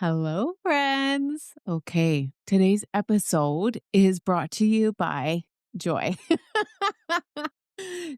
Hello, friends. Okay, today's episode is brought to you by Joy.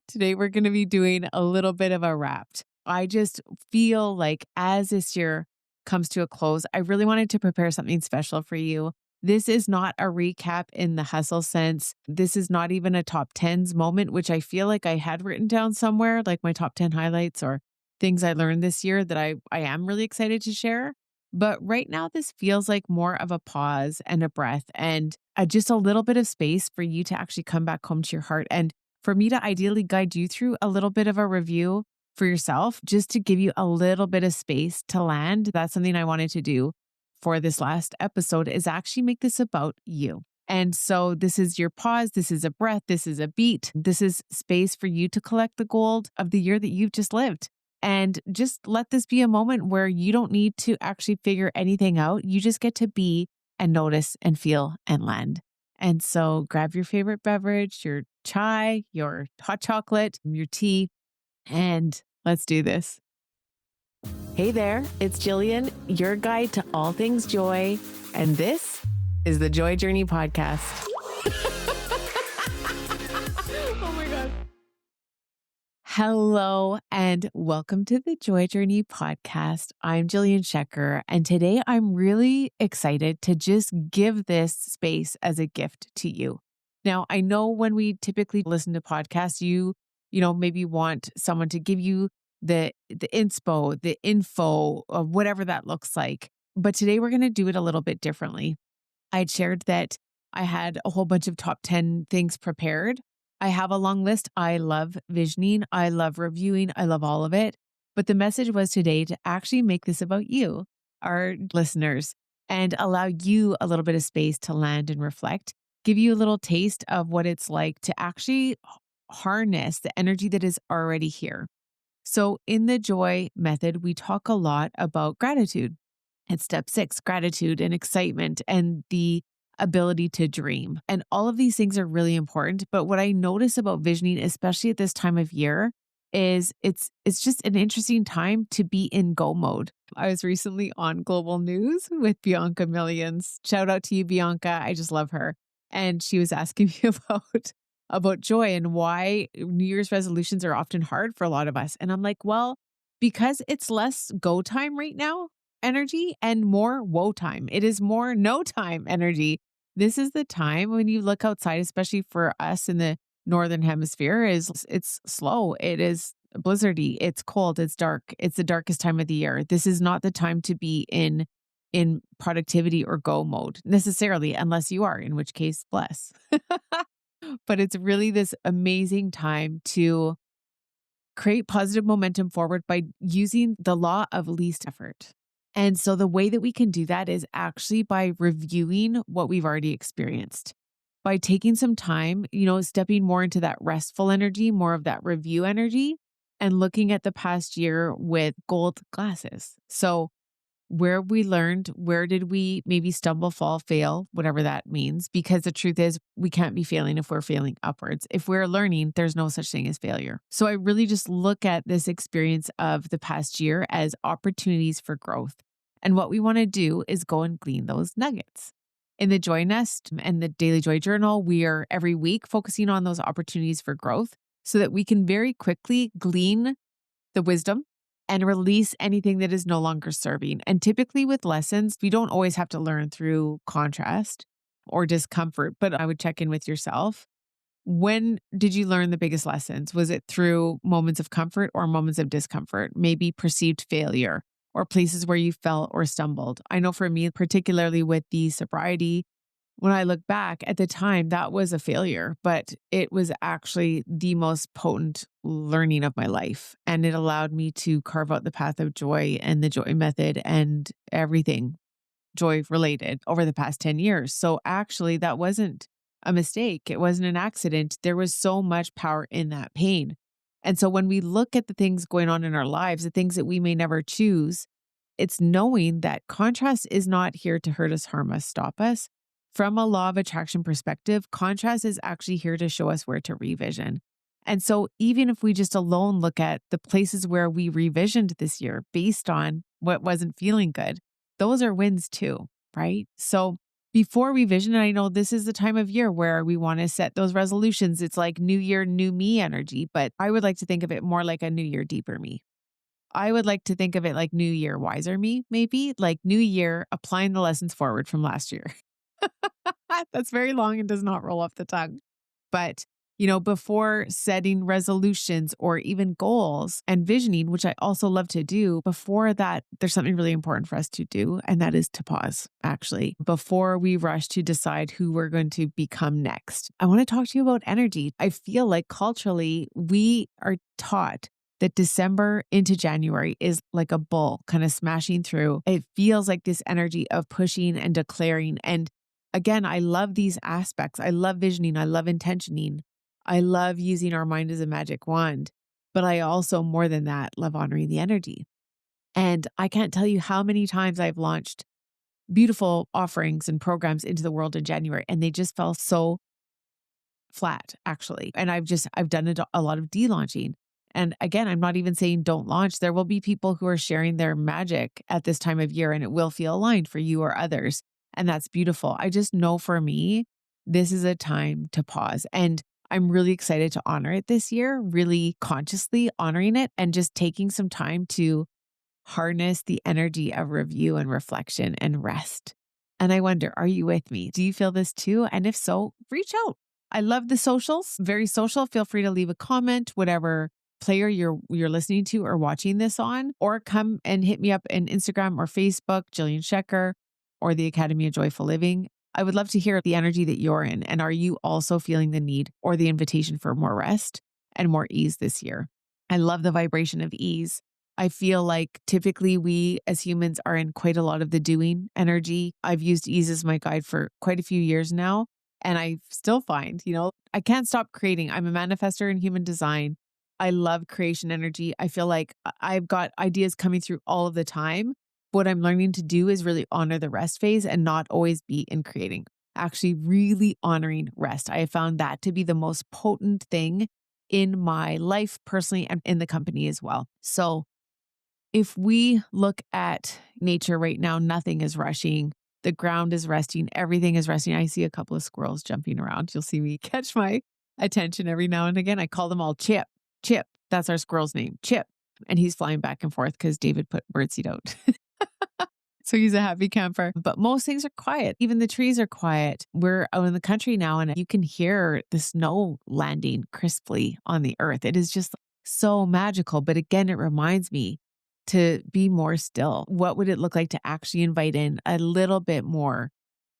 Today, we're going to be doing a little bit of a wrapped. I just feel like as this year comes to a close, I really wanted to prepare something special for you. This is not a recap in the hustle sense. This is not even a top 10s moment, which I feel like I had written down somewhere, like my top 10 highlights or things I learned this year that I am really excited to share. But right now, this feels like more of a pause and a breath and just a little bit of space for you to actually come back home to your heart and for me to ideally guide you through a little bit of a review for yourself, just to give you a little bit of space to land. That's something I wanted to do for this last episode is actually make this about you. And so this is your pause. This is a breath. This is a beat. This is space for you to collect the gold of the year that you've just lived. And just let this be a moment where you don't need to actually figure anything out. You just get to be and notice and feel and land. And so grab your favorite beverage, your chai, your hot chocolate, your tea, and let's do this. Hey there, it's Jillian, your guide to all things joy. And this is the Joy Journey Podcast. Oh my God. Hello and welcome to the Joy Journey Podcast. I'm Jillian Shecker, and today I'm really excited to just give this space as a gift to you. Now, I know when we typically listen to podcasts, you maybe want someone to give you the inspo, the info of whatever that looks like. But today we're going to do it a little bit differently. I'd shared that I had a whole bunch of top 10 things prepared. I have a long list. I love visioning. I love reviewing. I love all of it. But the message was today to actually make this about you, our listeners, and allow you a little bit of space to land and reflect, give you a little taste of what it's like to actually harness the energy that is already here. So in the joy method, we talk a lot about gratitude. It's step 6, gratitude and excitement and the ability to dream. And all of these things are really important. But what I notice about visioning, especially at this time of year, is it's just an interesting time to be in go mode. I was recently on Global News with Bianca Millions. Shout out to you, Bianca. I just love her. And she was asking me about joy and why New Year's resolutions are often hard for a lot of us. And I'm like, well, because it's less go time right now energy and more woe time. It is more no time energy. This is the time when you look outside, especially for us in the northern hemisphere, is it's slow. It is blizzardy. It's cold. It's dark. It's the darkest time of the year. This is not the time to be in productivity or go mode necessarily, unless you are, in which case, bless. But it's really this amazing time to create positive momentum forward by using the law of least effort. And so the way that we can do that is actually by reviewing what we've already experienced. By taking some time, stepping more into that restful energy, more of that review energy, and looking at the past year with gold glasses. So where we learned, where did we maybe stumble, fall, fail, whatever that means? Because the truth is, we can't be failing if we're failing upwards. If we're learning, there's no such thing as failure. So I really just look at this experience of the past year as opportunities for growth. And what we want to do is go and glean those nuggets. In the Joy Nest and the Daily Joy Journal, we are every week focusing on those opportunities for growth so that we can very quickly glean the wisdom and release anything that is no longer serving. And typically with lessons, we don't always have to learn through contrast or discomfort, but I would check in with yourself. When did you learn the biggest lessons? Was it through moments of comfort or moments of discomfort? Maybe perceived failure or places where you fell or stumbled. I know for me, particularly with the sobriety, when I look back at the time, that was a failure, but it was actually the most potent learning of my life. And it allowed me to carve out the path of joy and the joy method and everything joy related over the past 10 years. So actually, that wasn't a mistake. It wasn't an accident. There was so much power in that pain. And so when we look at the things going on in our lives, the things that we may never choose, it's knowing that contrast is not here to hurt us, harm us, stop us. From a law of attraction perspective, contrast is actually here to show us where to revision. And so even if we just alone look at the places where we revisioned this year based on what wasn't feeling good, those are wins too, right? So before we vision, and I know this is the time of year where we want to set those resolutions. It's like new year, new me energy, but I would like to think of it more like a new year, deeper me. I would like to think of it like new year, wiser me, maybe like new year, applying the lessons forward from last year. That's very long and does not roll off the tongue. But, before setting resolutions or even goals and visioning, which I also love to do, before that, there's something really important for us to do, and that is to pause, actually, before we rush to decide who we're going to become next. I want to talk to you about energy. I feel like culturally, we are taught that December into January is like a bull kind of smashing through. It feels like this energy of pushing and declaring. And again, I love these aspects. I love visioning. I love intentioning. I love using our mind as a magic wand. But I also, more than that, love honoring the energy. And I can't tell you how many times I've launched beautiful offerings and programs into the world in January, and they just fell so flat, actually. And I've done a lot of de-launching. And again, I'm not even saying don't launch. There will be people who are sharing their magic at this time of year, and it will feel aligned for you or others. And that's beautiful. I just know for me, this is a time to pause. And I'm really excited to honor it this year, really consciously honoring it and just taking some time to harness the energy of review and reflection and rest. And I wonder, are you with me? Do you feel this too? And if so, reach out. I love the socials, very social. Feel free to leave a comment, whatever player you're listening to or watching this on, or come and hit me up in Instagram or Facebook, Jillian Shecker, or the Academy of Joyful Living. I would love to hear the energy that you're in. And are you also feeling the need or the invitation for more rest and more ease this year? I love the vibration of ease. I feel like typically we as humans are in quite a lot of the doing energy. I've used ease as my guide for quite a few years now. And I still find, I can't stop creating. I'm a manifester in human design. I love creation energy. I feel like I've got ideas coming through all of the time. What I'm learning to do is really honor the rest phase and not always be in creating. Actually, really honoring rest. I have found that to be the most potent thing in my life personally and in the company as well. So, if we look at nature right now, nothing is rushing. The ground is resting. Everything is resting. I see a couple of squirrels jumping around. You'll see me catch my attention every now and again. I call them all Chip. Chip. That's our squirrel's name, Chip. And he's flying back and forth because David put birdseed out. So he's a happy camper. But most things are quiet. Even the trees are quiet. We're out in the country now and you can hear the snow landing crisply on the earth. It is just so magical. But again, it reminds me to be more still. What would it look like to actually invite in a little bit more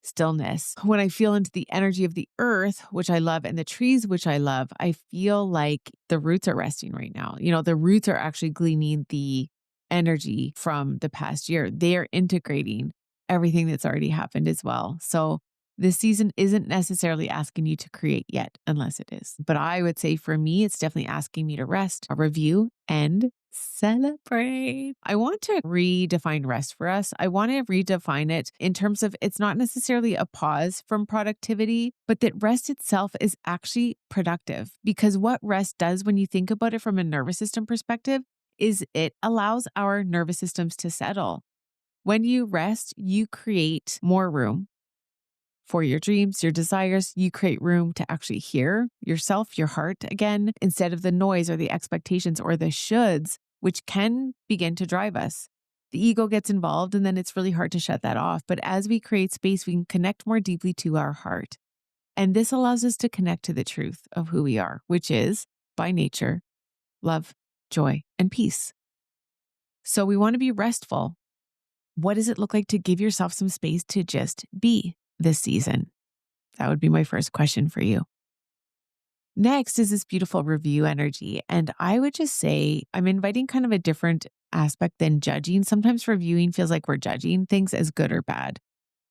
stillness? When I feel into the energy of the earth, which I love, and the trees, which I love, I feel like the roots are resting right now. The roots are actually gleaning the energy from the past year. They are integrating everything that's already happened as well. So this season isn't necessarily asking you to create yet, unless it is. But I would say for me, it's definitely asking me to rest, review, and celebrate. I want to redefine rest for us. I want to redefine it in terms of it's not necessarily a pause from productivity, but that rest itself is actually productive. Because what rest does when you think about it from a nervous system perspective is it allows our nervous systems to settle. When you rest, you create more room for your dreams, your desires. You create room to actually hear yourself, your heart again, instead of the noise or the expectations or the shoulds, which can begin to drive us. The ego gets involved and then it's really hard to shut that off. But as we create space, we can connect more deeply to our heart. And this allows us to connect to the truth of who we are, which is by nature, love, joy, and peace. So we want to be restful. What does it look like to give yourself some space to just be this season? That would be my first question for you. Next is this beautiful review energy. And I would just say I'm inviting kind of a different aspect than judging. Sometimes reviewing feels like we're judging things as good or bad.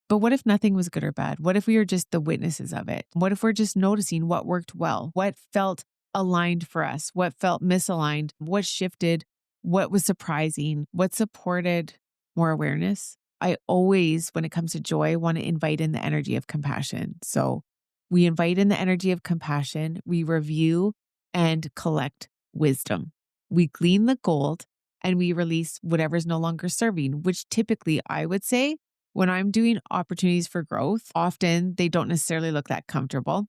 But what if nothing was good or bad? What if we are just the witnesses of it? What if we're just noticing what worked well? What felt aligned for us? What felt misaligned? What shifted? What was surprising? What supported more awareness? I always, when it comes to joy, want to invite in the energy of compassion. So we invite in the energy of compassion. We review and collect wisdom. We glean the gold and we release whatever's no longer serving, which typically I would say when I'm doing opportunities for growth, often they don't necessarily look that comfortable.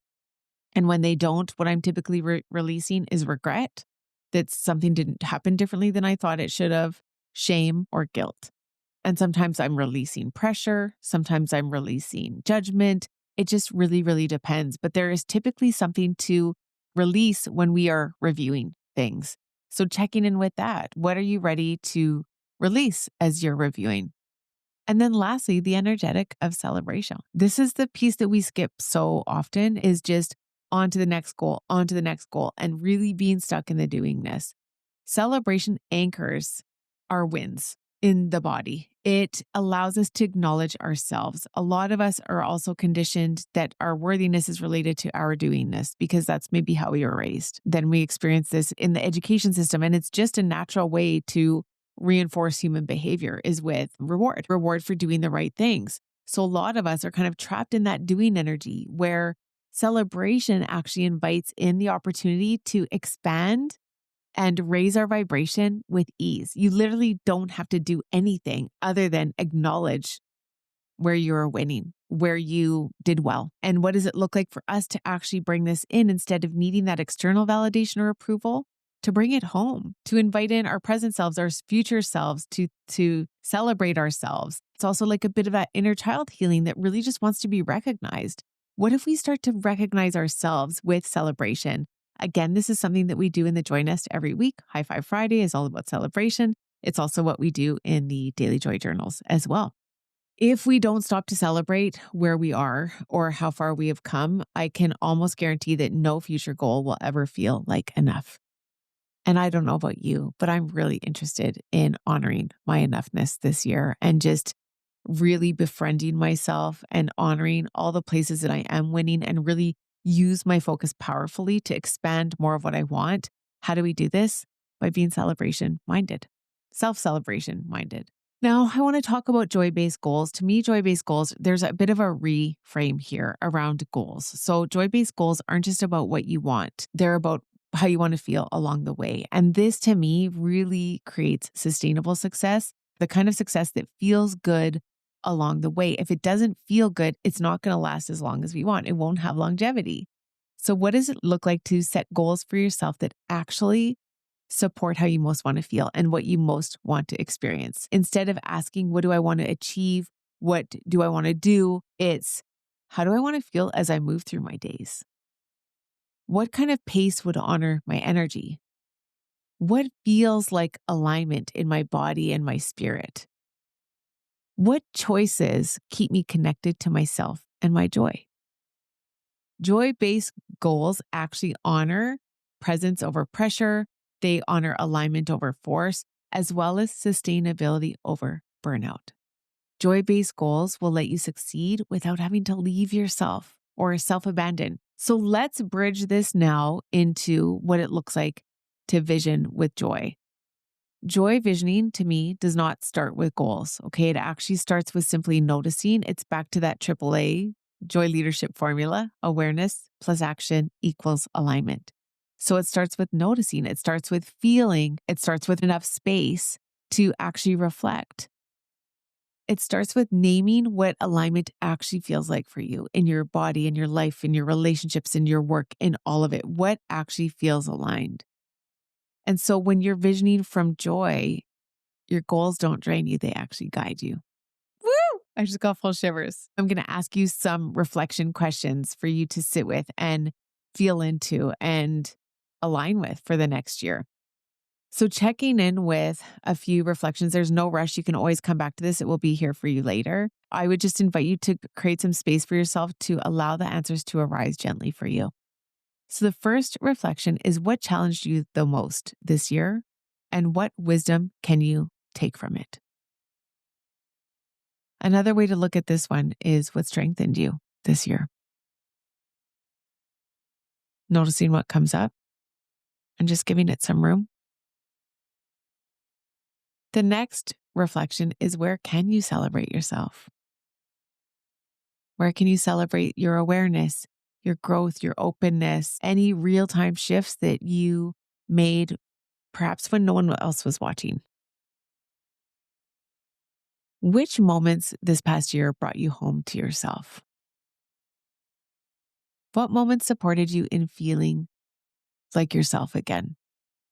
And when they don't, what I'm typically releasing is regret that something didn't happen differently than I thought it should have, shame or guilt. And sometimes I'm releasing pressure, sometimes I'm releasing judgment. It just really, really depends. But there is typically something to release when we are reviewing things. So checking in with that. What are you ready to release as you're reviewing? And then lastly, the energetic of celebration. This is the piece that we skip so often is just on to the next goal, on to the next goal, and really being stuck in the doingness. Celebration anchors our wins in the body. It allows us to acknowledge ourselves. A lot of us are also conditioned that our worthiness is related to our doingness because that's maybe how we were raised. Then we experience this in the education system, and it's just a natural way to reinforce human behavior is with reward for doing the right things. So a lot of us are kind of trapped in that doing energy where celebration actually invites in the opportunity to expand and raise our vibration with ease. You literally don't have to do anything other than acknowledge where you're winning, where you did well. And what does it look like for us to actually bring this in instead of needing that external validation or approval? To bring it home, to invite in our present selves, our future selves, to celebrate ourselves. It's also like a bit of that inner child healing that really just wants to be recognized. What if we start to recognize ourselves with celebration? Again, this is something that we do in the Joy Nest every week. High Five Friday is all about celebration. It's also what we do in the Daily Joy Journals as well. If we don't stop to celebrate where we are or how far we have come, I can almost guarantee that no future goal will ever feel like enough. And I don't know about you, but I'm really interested in honoring my enoughness this year and just really befriending myself and honoring all the places that I am winning and really use my focus powerfully to expand more of what I want. How do we do this? By being celebration minded, self celebration minded. Now, I want to talk about joy based goals. To me, joy based goals, there's a bit of a reframe here around goals. So, joy based goals aren't just about what you want, they're about how you want to feel along the way. And this to me really creates sustainable success, the kind of success that feels good along the way. If it doesn't feel good, it's not going to last as long as we want. It won't have longevity. So, what does it look like to set goals for yourself that actually support how you most want to feel and what you most want to experience? Instead of asking, what do I want to achieve? What do I want to do? It's how do I want to feel as I move through my days? What kind of pace would honor my energy? What feels like alignment in my body and my spirit? What choices keep me connected to myself and my joy? Joy based goals actually honor presence over pressure, they honor alignment over force, as well as sustainability over burnout. Joy based goals will let you succeed without having to leave yourself or self abandon. So let's bridge this now into what it looks like to vision with joy. Joy visioning to me does not start with goals. Okay. It actually starts with simply noticing. It's back to that AAA joy leadership formula: awareness plus action equals alignment. So it starts with noticing. It starts with feeling. It starts with enough space to actually reflect. It starts with naming what alignment actually feels like for you in your body, in your life, in your relationships, in your work, in all of it. What actually feels aligned? And so when you're visioning from joy, your goals don't drain you, they actually guide you. Woo! I just got full shivers. I'm going to ask you some reflection questions for you to sit with and feel into and align with for the next year. So checking in with a few reflections, there's no rush. You can always come back to this. It will be here for you later. I would just invite you to create some space for yourself to allow the answers to arise gently for you. So the first reflection is, what challenged you the most this year and what wisdom can you take from it? Another way to look at this one is, what strengthened you this year? Noticing what comes up and just giving it some room. The next reflection is, where can you celebrate yourself? Where can you celebrate your awareness, your growth, your openness, any real-time shifts that you made perhaps when no one else was watching? Which moments this past year brought you home to yourself? What moments supported you in feeling like yourself again?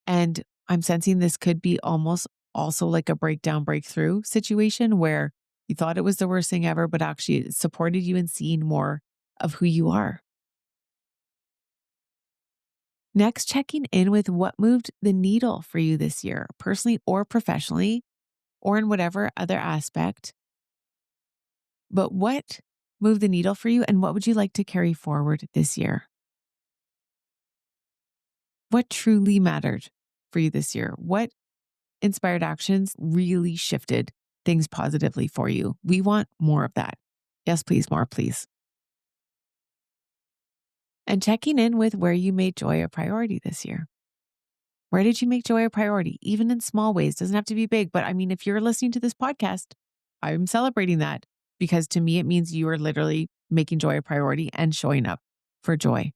And I'm sensing this could be almost also like a breakdown, breakthrough situation where you thought it was the worst thing ever, but actually it supported you in seeing more of who you are. Next, checking in with what moved the needle for you this year, personally or professionally, or in whatever other aspect. But what moved the needle for you, and what would you like to carry forward this year? What truly mattered for you this year? What inspired actions really shifted things positively for you? We want more of that. Yes, please, more, please. And checking in with where you made joy a priority this year. Where did you make joy a priority? Even in small ways, doesn't have to be big. But I mean, if you're listening to this podcast, I'm celebrating that because to me, it means you are literally making joy a priority and showing up for joy.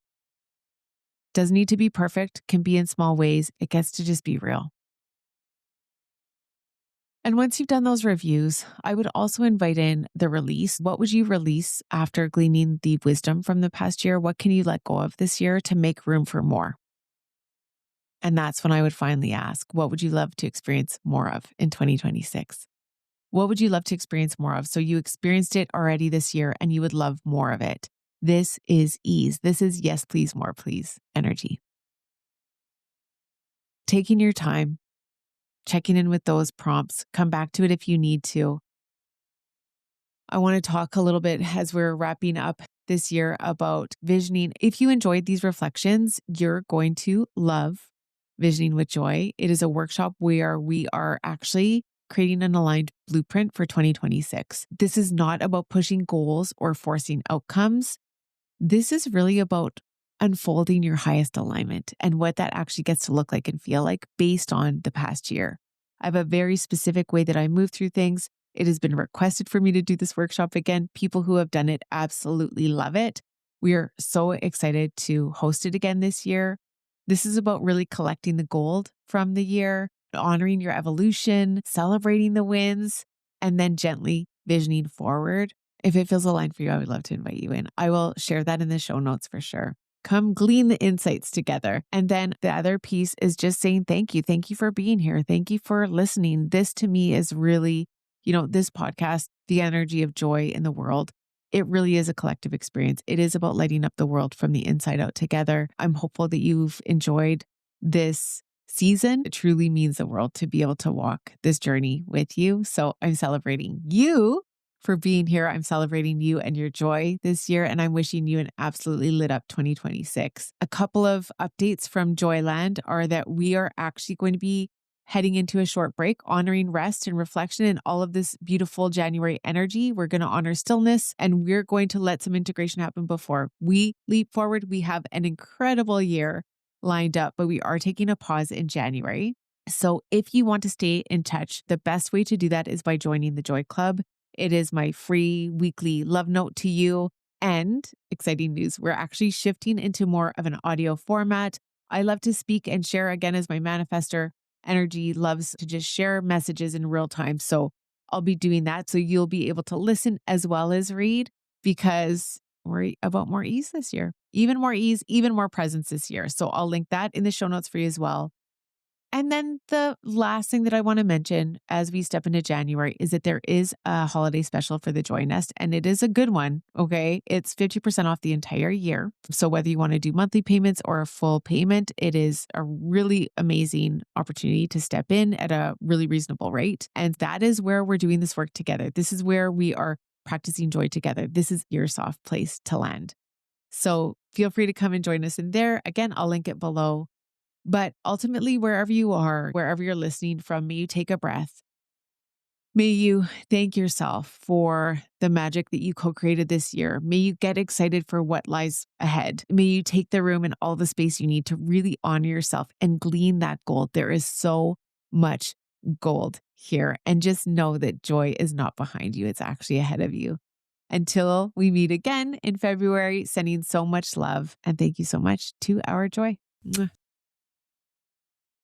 Doesn't need to be perfect, can be in small ways. It gets to just be real. And once you've done those reviews, I would also invite in the release. What would you release after gleaning the wisdom from the past year? What can you let go of this year to make room for more? And that's when I would finally ask, what would you love to experience more of in 2026? What would you love to experience more of? So you experienced it already this year and you would love more of it. This is ease. This is yes, please, more, please energy. Taking your time, checking in with those prompts, come back to it if you need to. I want to talk a little bit as we're wrapping up this year about visioning. If you enjoyed these reflections, you're going to love Visioning with Joy. It is a workshop where we are actually creating an aligned blueprint for 2026. This is not about pushing goals or forcing outcomes. This is really about unfolding your highest alignment and what that actually gets to look like and feel like based on the past year. I have a very specific way that I move through things. It has been requested for me to do this workshop again. People who have done it absolutely love it. We are so excited to host it again this year. This is about really collecting the gold from the year, honoring your evolution, celebrating the wins, and then gently visioning forward. If it feels aligned for you, I would love to invite you in. I will share that in the show notes for sure. Come glean the insights together. And then the other piece is just saying thank you. Thank you for being here. Thank you for listening. This to me is really, this podcast, the energy of joy in the world. It really is a collective experience. It is about lighting up the world from the inside out together. I'm hopeful that you've enjoyed this season. It truly means the world to be able to walk this journey with you. So I'm celebrating you for being here. I'm celebrating you and your joy this year, and I'm wishing you an absolutely lit up 2026. A couple of updates from Joyland are that we are actually going to be heading into a short break, honoring rest and reflection and all of this beautiful January energy. We're going to honor stillness and we're going to let some integration happen before we leap forward. We have an incredible year lined up, but we are taking a pause in January. So if you want to stay in touch, the best way to do that is by joining the Joy Club. It is my free weekly love note to you. And exciting news, we're actually shifting into more of an audio format. I love to speak and share again as my manifester. Energy loves to just share messages in real time. So I'll be doing that. So you'll be able to listen as well as read because we're about more ease this year, even more ease, even more presence this year. So I'll link that in the show notes for you as well. And then the last thing that I want to mention as we step into January is that there is a holiday special for the Joy Nest, and it is a good one. Okay. It's 50% off the entire year. So whether you want to do monthly payments or a full payment, it is a really amazing opportunity to step in at a really reasonable rate. And that is where we're doing this work together. This is where we are practicing joy together. This is your soft place to land. So feel free to come and join us in there. Again, I'll link it below. But ultimately, wherever you are, wherever you're listening from, may you take a breath. May you thank yourself for the magic that you co-created this year. May you get excited for what lies ahead. May you take the room and all the space you need to really honor yourself and glean that gold. There is so much gold here. And just know that joy is not behind you. It's actually ahead of you. Until we meet again in February, sending so much love. And thank you so much to our joy. Mwah.